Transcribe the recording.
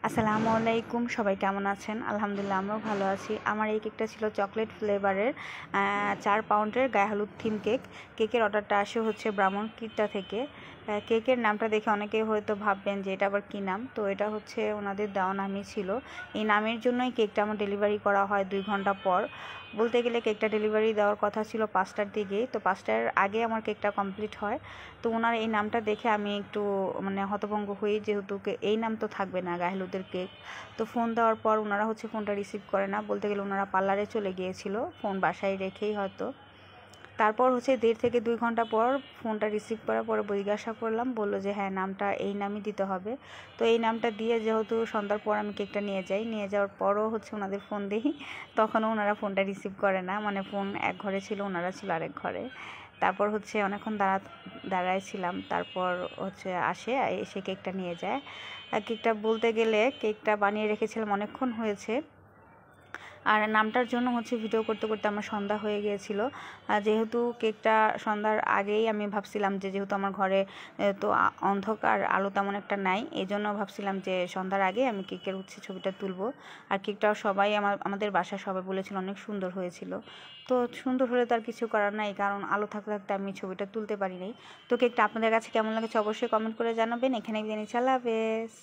আসসালামু আলাইকুম, সবাই কেমন আছেন? আলহামদুলিল্লাহ আমরাও ভালো আছি। আমার এই কেকটা ছিল চকলেট ফ্লেভারের 4 পাউন্ডের গায়ে হলুদ থিম কেক। কেকের অর্ডারটা আসে হচ্ছে ব্রাহ্মণকির্তা থেকে। কেকের নামটা দেখে অনেকেই হয়তো ভাববেন যে এটা আবার কী নাম। তো এটা হচ্ছে ওনাদের দেওয়া নামই ছিল। এই নামের জন্যই কেকটা আমার ডেলিভারি করা হয় 2 ঘন্টা পর। বলতে গেলে কেকটা ডেলিভারি দেওয়ার কথা ছিল 5টার দিকেই, তো 5টার আগে আমার কেকটা কমপ্লিট হয়। তো ওনার এই নামটা দেখে আমি একটু হতভম্ব হই, যেহেতু এই নাম তো থাকবে না গায়ে হলুদের কেক। তো ফোন দেওয়ার পর ওনারা হচ্ছে ফোনটা রিসিভ করে না, বলতে গেলে ওনারা পার্লারে চলে গিয়েছিল, ফোন বাসায় রেখেই হয়তো। তারপর হচ্ছে 1.5 থেকে 2 ঘন্টা পর ফোনটা রিসিভ করার পরে জিজ্ঞাসা করলাম, বললো যে হ্যাঁ নামটা এই নামই দিতে হবে। তো এই নামটা দিয়ে যেহেতু সন্ধ্যার পর আমি কেকটা নিয়ে যাওয়ার পরও হচ্ছে ওনাদের ফোন দিই, তখনও ওনারা ফোনটা রিসিভ করে না, ফোন এক ঘরে ছিল, ওনারা ছিল আরেক ঘরে। তারপর হচ্ছে অনেকক্ষণ দাঁড়ায় ছিলাম, তারপর হচ্ছে এসে কেকটা নিয়ে যায়। আর কেকটা বলতে গেলে কেকটা বানিয়ে রেখেছিলাম অনেকক্ষণ হয়েছে। আর নামটার জন্য হচ্ছে ভিডিও করতে করতে আমার সন্ধ্যা হয়ে গিয়েছিল। যেহেতু কেকটা সন্ধ্যার আগেই আমি ভাবছিলাম যে যেহেতু আমার ঘরে তো অন্ধকার, আলো তেমন একটা নাই, এই জন্য ভাবছিলাম যে সন্ধ্যার আগে আমি কেকের হচ্ছে ছবিটা তুলব। আর কেকটাও সবাই আমাদের বাসায় সবাই বলেছিল অনেক সুন্দর হয়েছিল। তো সুন্দর হলে তো আর কিছু করার নাই, কারণ আলো থাকতে থাকতে আমি ছবিটা তুলতে পারি নাই। তো কেকটা আপনাদের কাছে কেমন লাগেছে অবশ্যই কমেন্ট করে জানাবেন। এখানে বিদায় নিচ্ছি, আল্লাহ হাফেজ।